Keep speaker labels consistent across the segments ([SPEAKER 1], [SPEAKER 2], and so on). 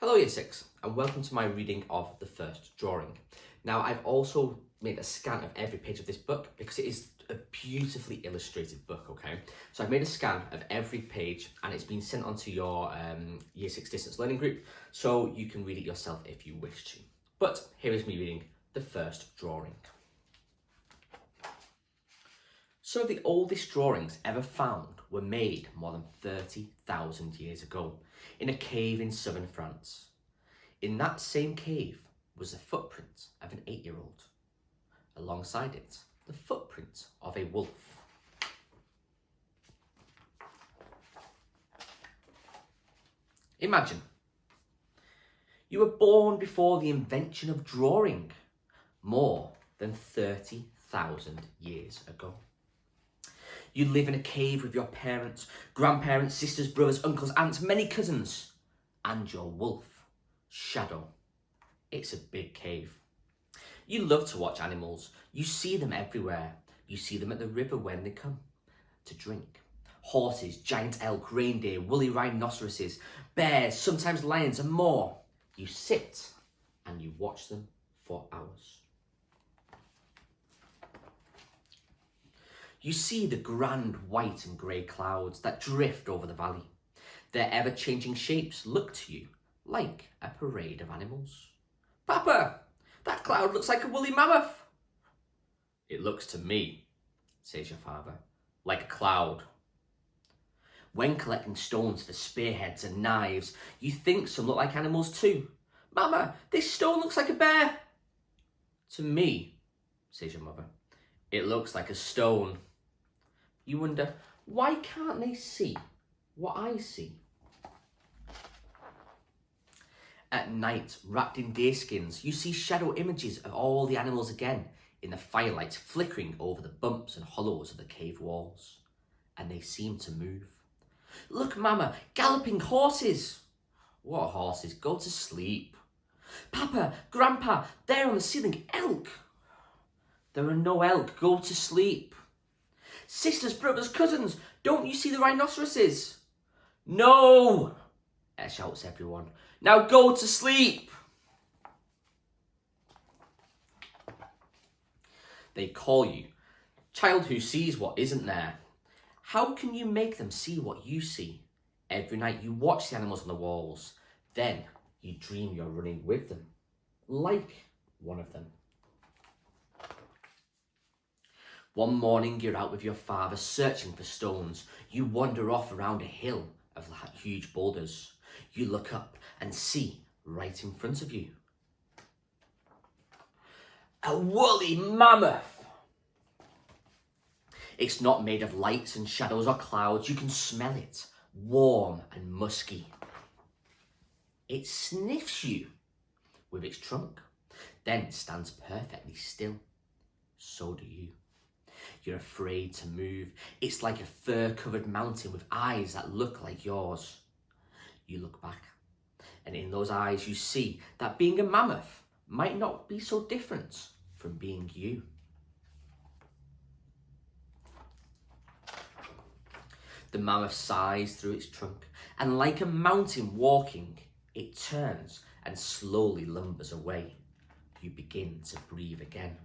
[SPEAKER 1] Hello Year 6 and welcome to my reading of the first drawing. Now I've also made a scan of every page of this book because it is a beautifully illustrated book, okay? So I've made a scan of every page and it's been sent onto your Year 6 distance learning group so you can read it yourself if you wish to. But here is me reading the first drawing. So the oldest drawings ever found were made more than 30,000 years ago in a cave in southern France. In that same cave was the footprint of an 8-year-old. Alongside it, the footprint of a wolf. Imagine, you were born before the invention of drawing, more than 30,000 years ago. You live in a cave with your parents, grandparents, sisters, brothers, uncles, aunts, many cousins, and your wolf, Shadow. It's a big cave. You love to watch animals. You see them everywhere. You see them at the river when they come to drink. Horses, giant elk, reindeer, woolly rhinoceroses, bears, sometimes lions, and more. You sit and you watch them for hours. You see the grand white and grey clouds that drift over the valley. Their ever-changing shapes look to you like a parade of animals. Papa, that cloud looks like a woolly mammoth. It looks to me, says your father, like a cloud. When collecting stones for spearheads and knives, you think some look like animals too. Mama, this stone looks like a bear. To me, says your mother, it looks like a stone. You wonder, why can't they see what I see? At night, wrapped in deerskins, you see shadow images of all the animals again in the firelight flickering over the bumps and hollows of the cave walls. And they seem to move. Look, Mama, galloping horses. What horses? Go to sleep. Papa, Grandpa, there on the ceiling, elk. There are no elk. Go to sleep. Sisters, brothers, cousins, don't you see the rhinoceroses? No, shouts everyone. Now go to sleep. They call you, child who sees what isn't there. How can you make them see what you see? Every night you watch the animals on the walls. Then you dream you're running with them, like one of them. One morning you're out with your father searching for stones. You wander off around a hill of huge boulders. You look up and see right in front of you a woolly mammoth. It's not made of lights and shadows or clouds. You can smell it, warm and musky. It sniffs you with its trunk, then stands perfectly still. So do you. You're afraid to move. It's like a fur-covered mountain with eyes that look like yours. You look back, and in those eyes you see that being a mammoth might not be so different from being you. The mammoth sighs through its trunk, and like a mountain walking, it turns and slowly lumbers away. You begin to breathe again.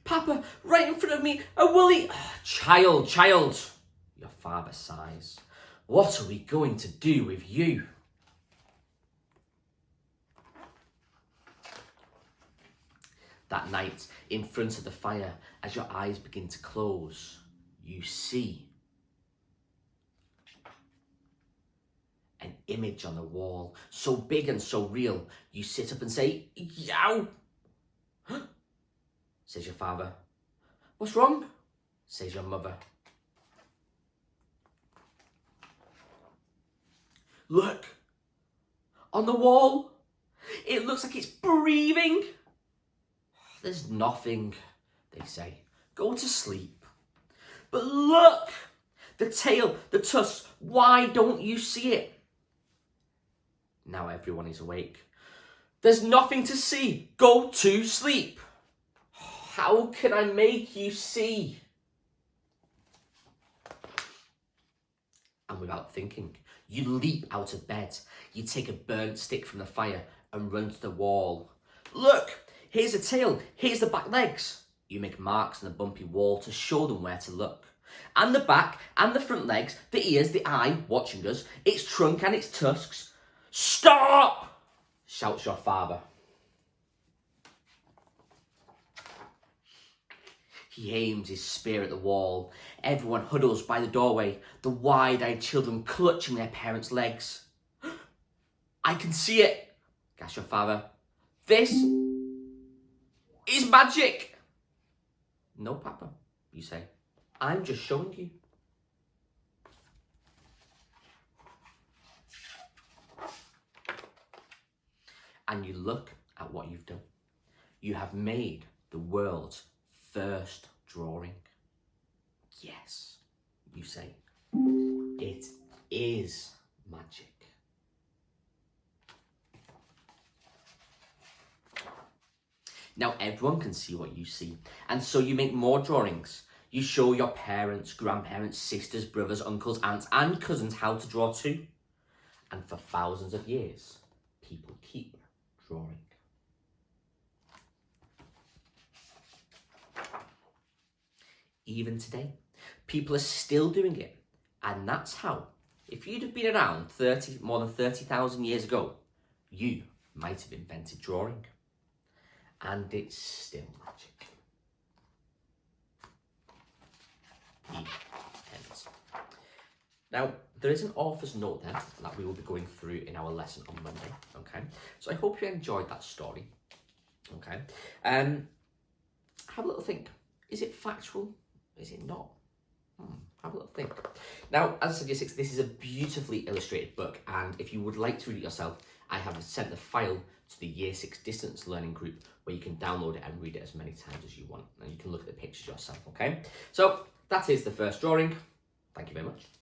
[SPEAKER 1] Papa, right in front of me, a woolly... Child, your father sighs. What are we going to do with you? That night, in front of the fire, as your eyes begin to close, you see an image on the wall, so big and so real, you sit up and say, yow! Says your father. What's wrong? Says your mother. Look, on the wall, it looks like it's breathing. There's nothing, they say. Go to sleep. But look, the tail, the tusks, why don't you see it? Now everyone is awake. There's nothing to see. Go to sleep. How can I make you see? And without thinking, You leap out of bed. You take a burnt stick from the fire and run to the wall. Look, here's the tail, here's the back legs. You make marks on the bumpy wall to show them where to look. And the back and the front legs, the ears, the eye watching us, its trunk and its tusks. Stop! Shouts your father. He aims his spear at the wall. Everyone huddles by the doorway, the wide-eyed children clutching their parents' legs. I can see it, gasps your father. This is magic. No, Papa, you say. I'm just showing you. And you look at what you've done. You have made the world's first drawing. Yes, you say. It is magic. Now everyone can see what you see, and so you make more drawings. You show your parents, grandparents, sisters, brothers, uncles, aunts, and cousins how to draw too. And for thousands of years, people keep drawing. Even today, people are still doing it. And that's how, if you'd have been around more than 30,000 years ago, you might have invented drawing. And it's still magic. Ends. Now, there is an author's note there that we will be going through in our lesson on Monday, okay? So I hope you enjoyed that story, okay? Have a little think. Is it factual? Is it not? Have a little think. Now, as I said, Year 6, this is a beautifully illustrated book, and if you would like to read it yourself, I have sent the file to the Year 6 distance learning group where you can download it and read it as many times as you want, and you can look at the pictures yourself, okay? So, that is the first drawing. Thank you very much.